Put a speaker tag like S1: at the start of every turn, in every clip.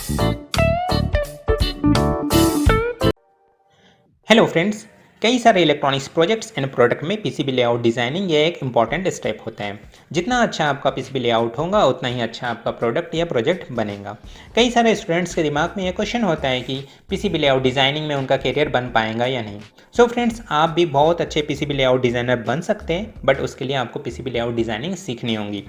S1: Hello friends. कई सारे electronics projects and product में पीसीबी लेआउट डिज़ाइनिंग ये एक इम्पॉर्टेंट स्टेप होता है। जितना अच्छा आपका पीसीबी लेआउट होगा उतना ही अच्छा आपका प्रोडक्ट या प्रोजेक्ट बनेगा। कई सारे स्टूडेंट्स के दिमाग में ये क्वेश्चन होता है कि पीसीबी लेआउट डिज़ाइनिंग में उनका करियर बन पाएगा या नहीं। सो फ्रेंड्स, आप भी बहुत अच्छे पीसीबी लेआउट डिज़ाइनर बन सकते हैं, बट उसके लिए आपको पीसीबी लेआउट डिज़ाइनिंग सीखनी होगी।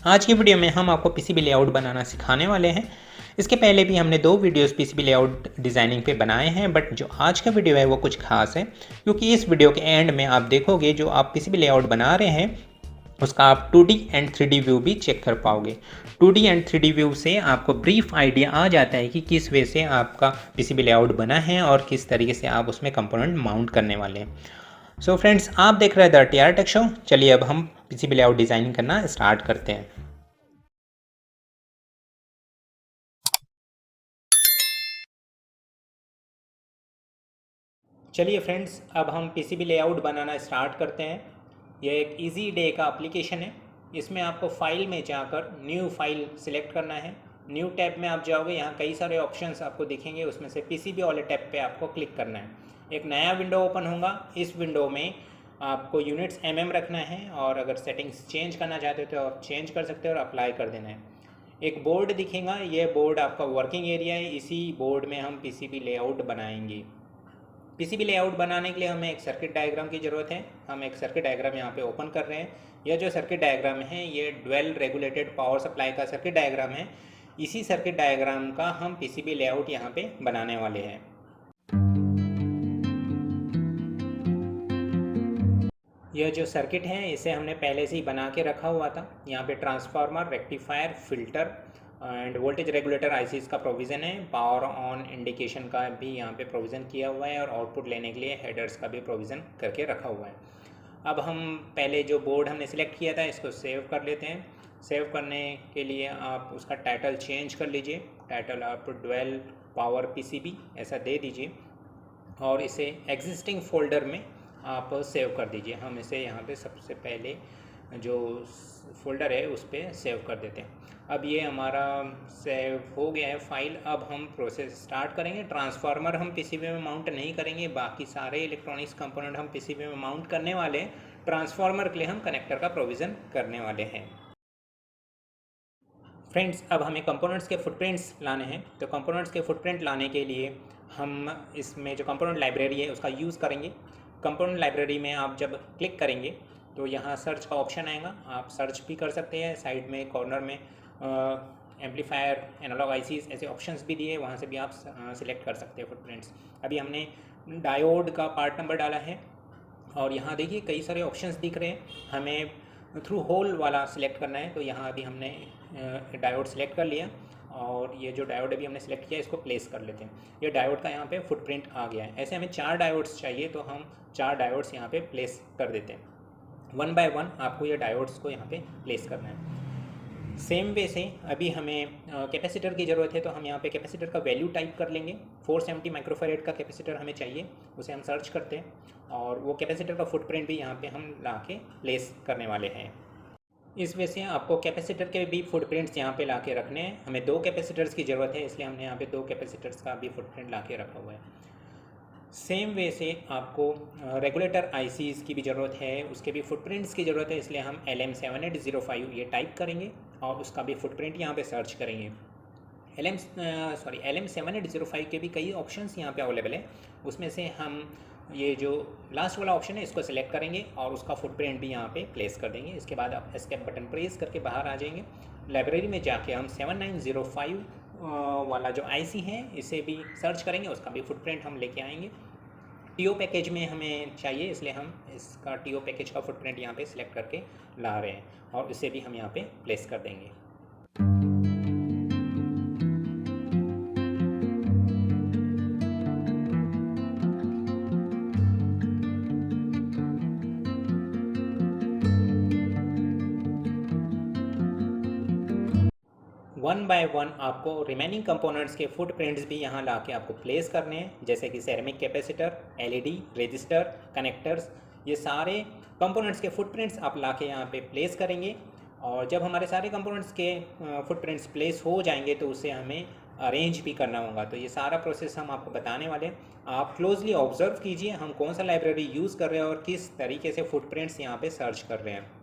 S1: आज की वीडियो में हम आपको पीसीबी लेआउट बनाना सिखाने वाले हैं। इसके पहले भी हमने 2 वीडियोस पीसीबी लेआउट डिज़ाइनिंग पे बनाए हैं, बट जो आज का वीडियो है वो कुछ खास है, क्योंकि इस वीडियो के एंड में आप देखोगे जो आप पीसीबी लेआउट बना रहे हैं उसका आप 2D एंड 3D व्यू भी चेक कर पाओगे। 2D एंड 3D व्यू से आपको ब्रीफ आइडिया आ जाता है कि किस वे से आपका पीसीबी लेआउट बना है और किस तरीके से आप उसमें कंपोनेंट माउंट करने वाले हैं। सो फ्रेंड्स, आप देख रहे हैं द टीआर टेक शो। चलिए अब हम पीसीबी लेआउट डिज़ाइनिंग करना स्टार्ट करते हैं। चलिए फ्रेंड्स, अब हम पीसीबी लेआउट बनाना स्टार्ट करते हैं। यह एक इजी डे का एप्लीकेशन है। इसमें आपको फाइल में जाकर न्यू फाइल सिलेक्ट करना है। न्यू टैब में आप जाओगे, यहाँ कई सारे ऑप्शंस आपको दिखेंगे, उसमें से पीसीबी वाले टैब पे आपको क्लिक करना है। एक नया विंडो ओपन होगा। इस विंडो में आपको यूनिट्स रखना है, और अगर सेटिंग्स चेंज करना चाहते हो तो आप चेंज कर सकते हो और अप्लाई कर देना है। एक बोर्ड दिखेगा, ये बोर्ड आपका वर्किंग एरिया है। इसी बोर्ड में हम पीसीबी लेआउट बनाएंगे। पीसीबी लेआउट बनाने के लिए हमें एक सर्किट डायग्राम की ज़रूरत है। हम एक सर्किट डायग्राम यहाँ पे ओपन कर रहे हैं। यह जो सर्किट डायग्राम है ये ड्वेल रेगुलेटेड पावर सप्लाई का सर्किट डायग्राम है। इसी सर्किट डायग्राम का हम पीसीबी लेआउट यहाँ पे बनाने वाले हैं। यह जो सर्किट है इसे हमने पहले से ही बना के रखा हुआ था। यहाँ पे transformer, rectifier, filter end voltage regulator ICs का प्रोविज़न है। पावर ऑन इंडिकेशन का भी यहाँ पे प्रोविज़न किया हुआ है, और आउटपुट लेने के लिए हेडर्स का भी प्रोविज़न करके रखा हुआ है। अब हम पहले जो बोर्ड हमने सिलेक्ट किया था इसको सेव कर लेते हैं। सेव करने के लिए आप उसका टाइटल चेंज कर लीजिए। टाइटल आप ड्वेल पावर पीसीबी ऐसा दे दीजिए, और इसे एग्जिस्टिंग फोल्डर में आप सेव कर दीजिए। हम इसे यहाँ पे सबसे पहले जो फोल्डर है उस पर सेव कर देते हैं। अब ये हमारा सेव हो गया है फाइल। अब हम प्रोसेस स्टार्ट करेंगे। ट्रांसफार्मर हम पीसीबी में माउंट नहीं करेंगे, बाकी सारे इलेक्ट्रॉनिक्स कंपोनेंट हम पीसीबी में माउंट करने वाले हैं। ट्रांसफार्मर के लिए हम कनेक्टर का प्रोविज़न करने वाले हैं। फ्रेंड्स, अब हमें कंपोनेंट्स के फुटप्रिंट्स लाने हैं। तो कंपोनेंट्स के फुटप्रिंट लाने के लिए हम इसमें जो कंपोनेंट लाइब्रेरी है उसका यूज़ करेंगे। कंपोनेंट लाइब्रेरी में आप जब क्लिक करेंगे तो यहाँ सर्च का ऑप्शन आएगा। आप सर्च भी कर सकते हैं। साइड में कॉर्नर में एम्पलीफायर, एनालॉग आईसीज ऐसे ऑप्शंस भी दिए, वहाँ से भी आप सिलेक्ट कर सकते हैं फुटप्रिंट्स। अभी हमने डायोड का पार्ट नंबर डाला है, और यहाँ देखिए कई सारे ऑप्शंस दिख रहे हैं। हमें थ्रू होल वाला सिलेक्ट करना है, तो यहाँ अभी हमने डायोड सिलेक्ट कर लिया, और ये जो डायोड अभी हमने सेलेक्ट किया इसको प्लेस कर लेते हैं। ये डायोड का यहाँ पे फुटप्रिंट आ गया है। ऐसे हमें 4 डायोड्स चाहिए, तो हम 4 डायोड्स यहाँ पे प्लेस कर देते हैं। 1 बाय 1 आपको ये डायोड्स को यहाँ पे प्लेस करना है। सेम वे से अभी हमें कैपेसिटर की ज़रूरत है, तो हम यहाँ पे कैपेसिटर का वैल्यू टाइप कर लेंगे। 470 माइक्रोफैरेड का कैपेसिटर हमें चाहिए, उसे हम सर्च करते हैं, और वो कैपेसिटर का फुटप्रिंट भी यहाँ पे हम ला के प्लेस करने वाले हैं। इस वजह से आपको कैपेसिटर के भी फुटप्रिंट्स यहाँ पे ला के रखने हैं। हमें 2 कैपेसिटर्स की ज़रूरत है, इसलिए हमने यहाँ पे 2 कैपेसिटर्स का भी फुटप्रिंट ला के रखा हुआ है। सेम वे से आपको रेगुलेटर आईसीज की भी ज़रूरत है, उसके भी फुटप्रिंट्स की ज़रूरत है, इसलिए हम LM7805 ये टाइप करेंगे और उसका भी फुटप्रिंट यहाँ पे सर्च करेंगे। LM7805 के भी कई ऑप्शंस यहाँ पे अवेलेबल है। उसमें से हम ये जो लास्ट वाला ऑप्शन है इसको सेलेक्ट करेंगे और उसका फुटप्रिंट भी यहाँ पे प्लेस कर देंगे। इसके बाद आप एस्केप बटन प्रेस करके बाहर आ जाएंगे। लाइब्रेरी में जाके हम 7905 वाला जो आईसी है इसे भी सर्च करेंगे, उसका भी फुटप्रिंट हम लेके आएंगे। टीओ पैकेज में हमें चाहिए, इसलिए हम इसका टीओ पैकेज का फुटप्रिंट यहाँ पे सिलेक्ट करके ला रहे हैं, और इसे भी हम यहाँ पे प्लेस कर देंगे। 1 बाय 1 आपको रिमेनिंग कंपोनेंट्स के फुटप्रिंट्स भी यहाँ ला के आपको प्लेस करने हैं, जैसे कि ceramic capacitor, LED, register, connectors. ये सारे कंपोनेंट्स के फुटप्रिंट्स आप ला के यहाँ पे प्लेस करेंगे। और जब हमारे सारे कंपोनेंट्स के फुटप्रिंट्स प्लेस हो जाएंगे तो उसे हमें अरेंज भी करना होगा। तो ये सारा प्रोसेस हम आपको बताने वाले हैं। आप क्लोजली ऑब्जर्व कीजिए हम कौन सा लाइब्रेरी यूज़ कर रहे हैं और किस तरीके से फुटप्रिंट्स यहाँ पे सर्च कर रहे हैं।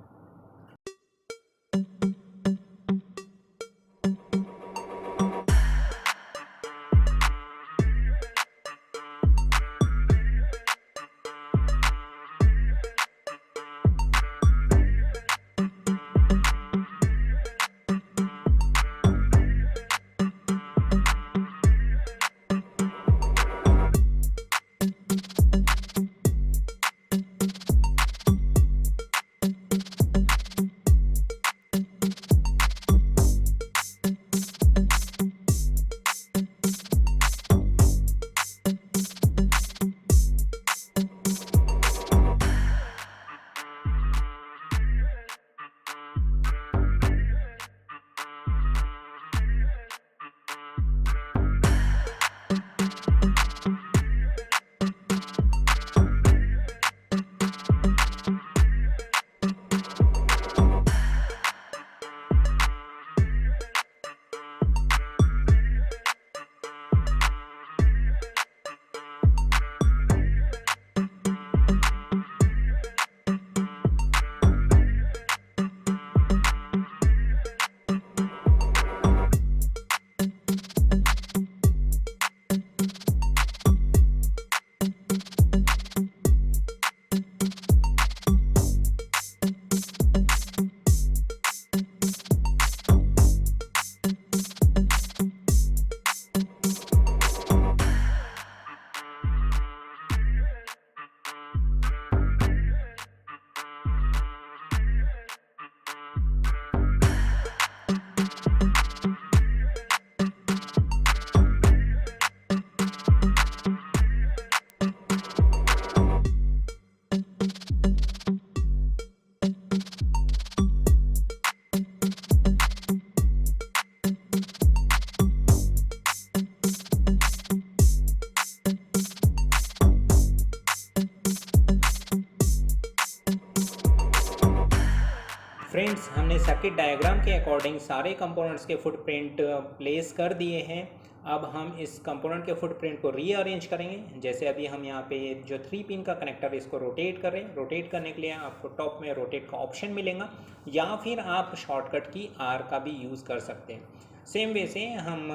S1: फ्रेंड्स, हमने सर्किट डायग्राम के अकॉर्डिंग सारे कंपोनेंट्स के फुटप्रिंट प्लेस कर दिए हैं। अब हम इस कंपोनेंट के फुटप्रिंट को रीअरेंज करेंगे। जैसे अभी हम यहाँ पे जो 3 पिन का कनेक्टर है इसको रोटेट कर रहे हैं। रोटेट करने के लिए आपको टॉप में रोटेट का ऑप्शन मिलेगा या फिर आप शॉर्टकट की आर का भी यूज़ कर सकते हैं। सेम वे से हम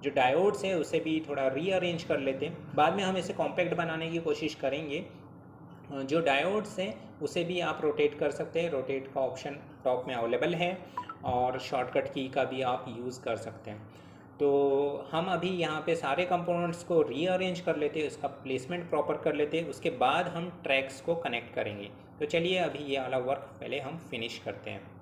S1: जो डायोड्स है उसे भी थोड़ा रीअरेंज कर लेते हैं। बाद में हम इसे कॉम्पैक्ट बनाने की कोशिश करेंगे। जो डायोड्स हैं उसे भी आप रोटेट कर सकते हैं। रोटेट का ऑप्शन टॉप में अवेलेबल है और शॉर्टकट की का भी आप यूज़ कर सकते हैं। तो हम अभी यहाँ पे सारे कंपोनेंट्स को रीअरेंज कर लेते हैं, उसका प्लेसमेंट प्रॉपर कर लेते हैं। उसके बाद हम ट्रैक्स को कनेक्ट करेंगे। तो चलिए अभी ये वाला वर्क पहले हम फिनिश करते हैं।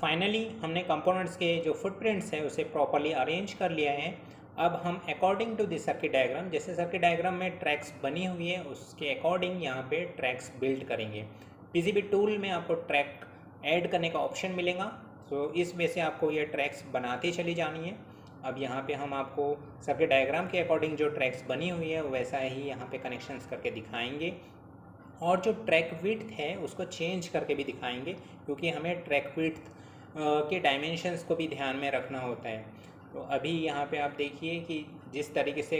S1: फाइनली हमने कंपोनेंट्स के जो फुटप्रिंट्स है उसे प्रॉपरली अरेंज कर लिया है। अब हम according to this circuit diagram, जैसे सर्किट डायग्राम में ट्रैक्स बनी हुई है उसके अकॉर्डिंग यहाँ पे ट्रैक्स बिल्ड करेंगे। पीसीबी टूल में आपको ट्रैक ऐड करने का ऑप्शन मिलेगा, तो इस वे से आपको ये ट्रैक्स बनाती चली जानी है। अब यहाँ पे हम आपको सर्किट डायग्राम के अकॉर्डिंग जो ट्रैक्स बनी हुई है वैसा ही यहाँ पे कनेक्शंस करके दिखाएंगे, और जो ट्रैक विड्थ है उसको चेंज करके भी दिखाएंगे, क्योंकि हमें ट्रैक विड्थ के डायमेंशंस को भी ध्यान में रखना होता है। तो अभी यहाँ पे आप देखिए कि जिस तरीके से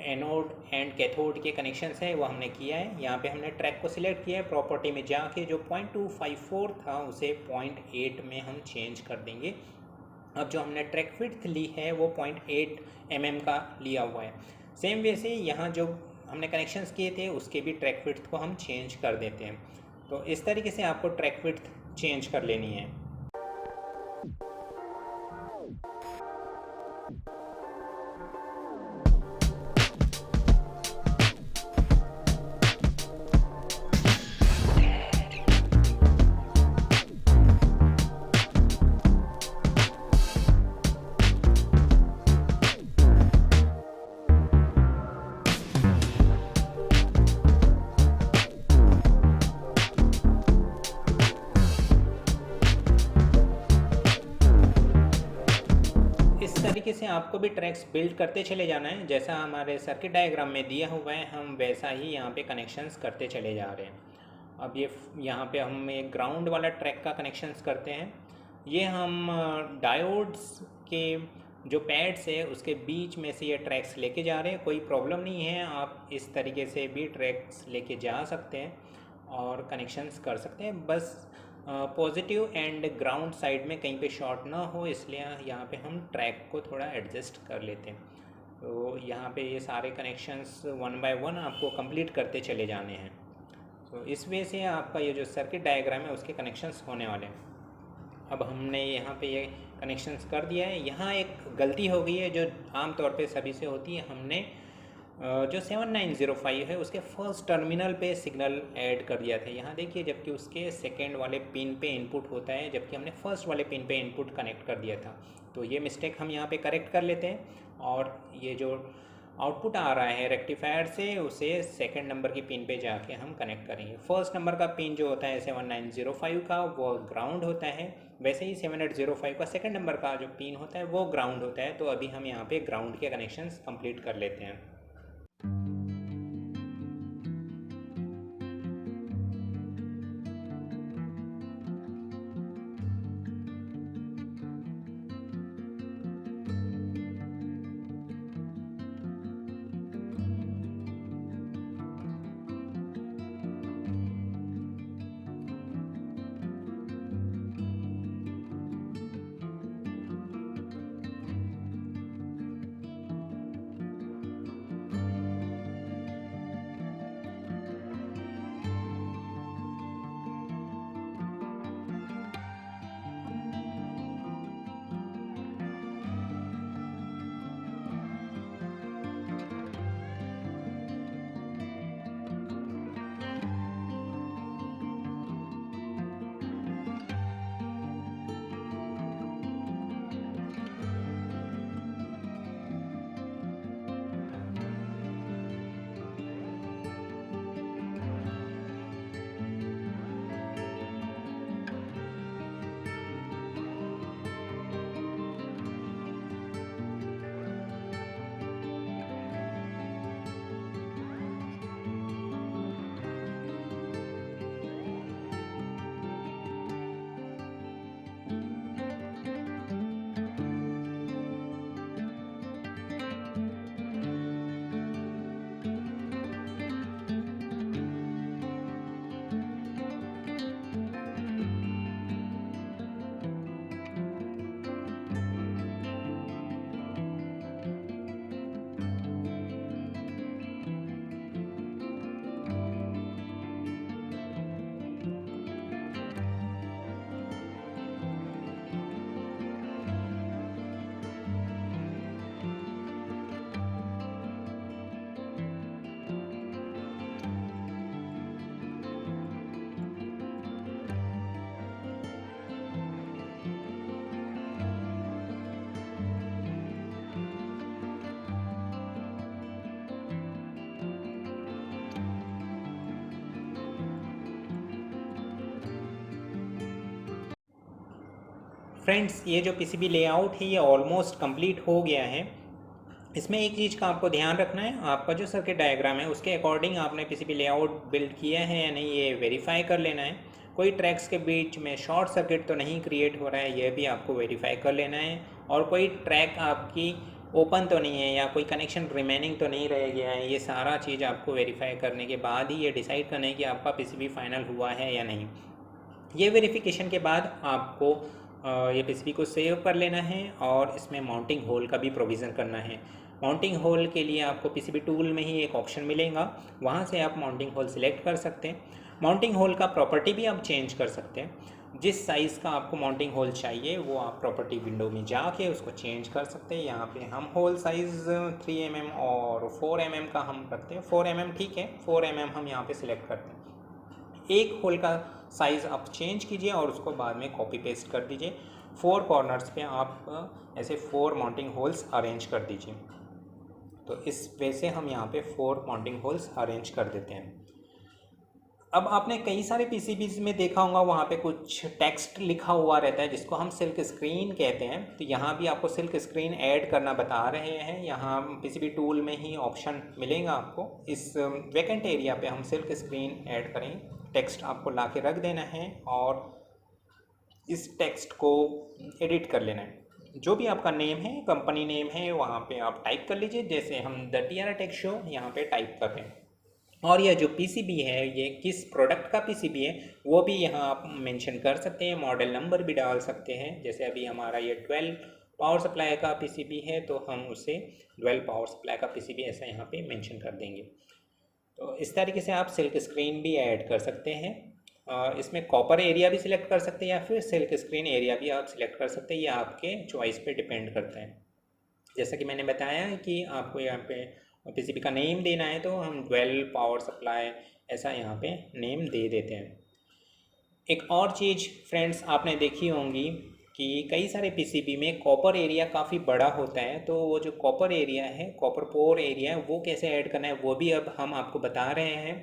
S1: एनोड एंड कैथोड के कनेक्शंस है वो हमने किया है। यहाँ पे हमने ट्रैक को सिलेक्ट किया है, प्रॉपर्टी में जाके जो 0.254 था उसे 0.8 में हम चेंज कर देंगे। अब जो हमने ट्रैक विड्थ ली है वो 0.8 mm का लिया हुआ है। सेम वे से यहाँ जो हमने कनेक्शंस किए थे उसके भी ट्रैक विड्थ को हम चेंज कर देते हैं। तो इस तरीके से आपको ट्रैक विड्थ चेंज कर लेनी है। इस तरीके से आपको भी ट्रैक्स बिल्ड करते चले जाना है, जैसा हमारे सर्किट डायग्राम में दिया हुआ है हम वैसा ही यहाँ पे कनेक्शंस करते चले जा रहे हैं। अब ये यहाँ पे हम एक ग्राउंड वाला ट्रैक का कनेक्शंस करते हैं। ये हम डायोड्स के जो पैड्स है उसके बीच में से ये ट्रैक्स लेके जा रहे हैं। कोई प्रॉब्लम नहीं है, आप इस तरीके से भी ट्रैक्स लेके जा सकते हैं और कनेक्शंस कर सकते हैं। बस पॉजिटिव एंड ग्राउंड साइड में कहीं पे शॉर्ट ना हो, इसलिए यहाँ पे हम ट्रैक को थोड़ा एडजस्ट कर लेते हैं। तो यहाँ पे ये सारे कनेक्शंस 1 बाय 1 आपको कंप्लीट करते चले जाने हैं। तो इस वे से आपका ये जो सर्किट डायग्राम है उसके कनेक्शंस होने वाले हैं। अब हमने यहाँ पे ये कनेक्शंस कर दिया है। यहाँ एक गलती हो गई है जो आमतौर पे सभी से होती है, हमने जो 7905 है उसके फर्स्ट टर्मिनल पे सिग्नल ऐड कर दिया था। यहाँ देखिए, जबकि उसके सेकेंड वाले पिन पे इनपुट होता है, जबकि हमने फर्स्ट वाले पिन पे इनपुट कनेक्ट कर दिया था। तो ये मिस्टेक हम यहाँ पे करेक्ट कर लेते हैं, और ये जो आउटपुट आ रहा है रेक्टिफायर से उसे सेकंड नंबर की पिन पे जाके हम कनेक्ट करेंगे। फर्स्ट नंबर का पिन जो होता है 7905 का वो ग्राउंड होता है, वैसे ही 7805 का सेकंड नंबर का जो पिन होता है वो ग्राउंड होता है। तो अभी हम यहाँ पे ग्राउंड के कनेक्शंस कंप्लीट कर लेते हैं। फ्रेंड्स ये जो पीसीबी लेआउट है ये ऑलमोस्ट कंप्लीट हो गया है। इसमें एक चीज़ का आपको ध्यान रखना है, आपका जो सर्किट डायग्राम है उसके अकॉर्डिंग आपने पीसीबी लेआउट बिल्ड किया है या नहीं, ये वेरीफाई कर लेना है। कोई ट्रैक्स के बीच में शॉर्ट सर्किट तो नहीं क्रिएट हो रहा है, ये भी आपको वेरीफाई कर लेना है। और कोई ट्रैक आपकी ओपन तो नहीं है या कोई कनेक्शन रिमेनिंग तो नहीं रह गया है, ये सारा चीज़ आपको वेरीफाई करने के बाद ही ये डिसाइड करना है कि आपका पीसीबी फाइनल हुआ है या नहीं। ये वेरिफिकेशन के बाद आपको ये पीसीबी को सेव कर लेना है और इसमें माउंटिंग होल का भी प्रोविज़न करना है। माउंटिंग होल के लिए आपको पीसीबी टूल में ही एक ऑप्शन मिलेगा, वहाँ से आप माउंटिंग होल सिलेक्ट कर सकते हैं। माउंटिंग होल का प्रॉपर्टी भी आप चेंज कर सकते हैं। जिस साइज़ का आपको माउंटिंग होल चाहिए वो आप प्रॉपर्टी विंडो में जाके उसको चेंज कर सकते हैं। यहाँ पे हम होल साइज़ 3 mm और 4 mm का हम रखते हैं। 4 mm ठीक है, 4 mm हम यहाँ पे सिलेक्ट करते हैं। एक होल का साइज़ आप चेंज कीजिए और उसको बाद में कॉपी पेस्ट कर दीजिए। 4 कॉर्नर्स पे आप ऐसे 4 माउंटिंग होल्स अरेंज कर दीजिए। तो इस वे से हम यहाँ पे 4 माउंटिंग होल्स अरेंज कर देते हैं। अब आपने कई सारे पीसीबीज में देखा होगा वहाँ पे कुछ टेक्स्ट लिखा हुआ रहता है जिसको हम सिल्क स्क्रीन कहते हैं। तो यहाँ भी आपको सिल्क स्क्रीन ऐड करना बता रहे हैं। यहाँ पीसीबी टूल में ही ऑप्शन मिलेगा आपको। इस वैकेंट एरिया पे हम सिल्क स्क्रीन ऐड करें, टेक्स्ट आपको ला के रख देना है और इस टेक्स्ट को एडिट कर लेना है। जो भी आपका नेम है, कंपनी नेम है, वहाँ पे आप टाइप कर लीजिए। जैसे हम द टियारा टेक शो यहाँ पे टाइप कर रहे हैं। और यह जो पीसीबी है ये किस प्रोडक्ट का पीसीबी है वो भी यहाँ आप मेंशन कर सकते हैं। मॉडल नंबर भी डाल सकते हैं। जैसे अभी हमारा ये 12 पावर सप्लाई का पीसीबी है तो हम उसे 12 पावर सप्लाई का पीसीबी ऐसा यहाँ पे मेंशन कर देंगे। तो इस तरीके से आप सिल्क स्क्रीन भी ऐड कर सकते हैं। इसमें कॉपर एरिया भी सिलेक्ट कर सकते हैं या फिर सिल्क स्क्रीन एरिया भी आप सिलेक्ट कर सकते हैं। ये आपके चॉइस पे डिपेंड करता है। जैसा कि मैंने बताया कि आपको यहाँ पे पीसीबी का नेम देना है तो हम 12 पावर सप्लाई ऐसा यहाँ पे नेम दे देते हैं। एक और चीज़ फ्रेंड्स आपने देखी होंगी कि कई सारे पीसीबी में कॉपर एरिया काफ़ी बड़ा होता है। तो वो जो कॉपर एरिया है, कॉपर पोर एरिया है, वो कैसे ऐड करना है वो भी अब हम आपको बता रहे हैं।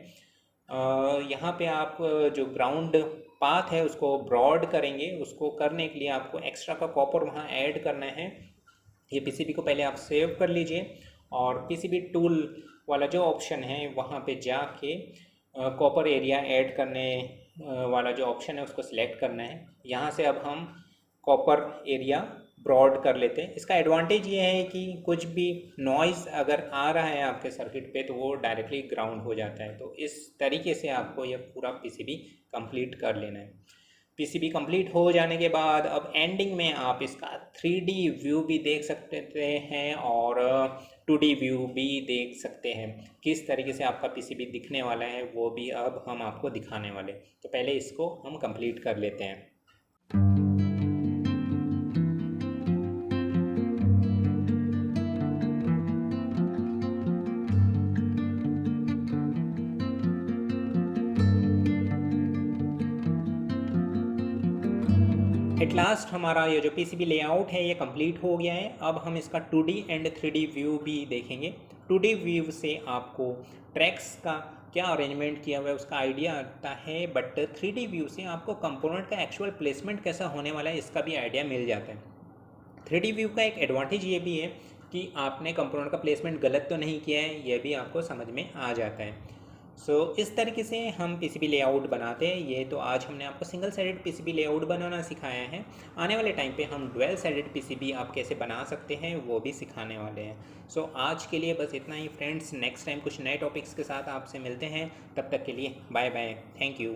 S1: यहाँ पे आप जो ग्राउंड पाथ है उसको ब्रॉड करेंगे। उसको करने के लिए आपको एक्स्ट्रा का कॉपर वहाँ ऐड करना है। ये पीसीबी को पहले आप सेव कर लीजिए और पीसीबी टूल वाला जो ऑप्शन है वहाँ पे जाके कॉपर एरिया ऐड करने वाला जो ऑप्शन है उसको सिलेक्ट करना है। यहाँ से अब हम कॉपर एरिया ब्रॉड कर लेते हैं। इसका एडवांटेज ये है कि कुछ भी नॉइज़ अगर आ रहा है आपके सर्किट पे तो वो डायरेक्टली ग्राउंड हो जाता है। तो इस तरीके से आपको यह पूरा पीसीबी कंप्लीट कर लेना है। पीसीबी कंप्लीट हो जाने के बाद अब एंडिंग में आप इसका 3D व्यू भी देख सकते हैं और 2D व्यू भी देख सकते हैं। किस तरीके से आपका पीसीबी दिखने वाला है वो भी अब हम आपको दिखाने वाले। तो पहले इसको हम कंप्लीट कर लेते हैं। एट लास्ट हमारा ये जो पीसीबी लेआउट है ये कंप्लीट हो गया है। अब हम इसका 2D एंड 3D व्यू भी देखेंगे। 2D व्यू से आपको ट्रैक्स का क्या अरेंजमेंट किया हुआ है उसका आइडिया आता है, बट 3D व्यू से आपको कंपोनेंट का एक्चुअल प्लेसमेंट कैसा होने वाला है इसका भी आइडिया मिल जाता है। 3D व्यू का एक एडवांटेज ये भी है कि आपने कंपोनेंट का प्लेसमेंट गलत तो नहीं किया है, यह भी आपको समझ में आ जाता है। इस तरीके से हम पीसीबी लेआउट बनाते हैं। ये तो आज हमने आपको सिंगल साइडेड पीसीबी लेआउट बनाना सिखाया है। आने वाले टाइम पे हम डुअल साइडेड पीसीबी आप कैसे बना सकते हैं वो भी सिखाने वाले हैं। आज के लिए बस इतना ही फ्रेंड्स। नेक्स्ट टाइम कुछ नए टॉपिक्स के साथ आपसे मिलते हैं। तब तक के लिए बाय बाय, थैंक यू।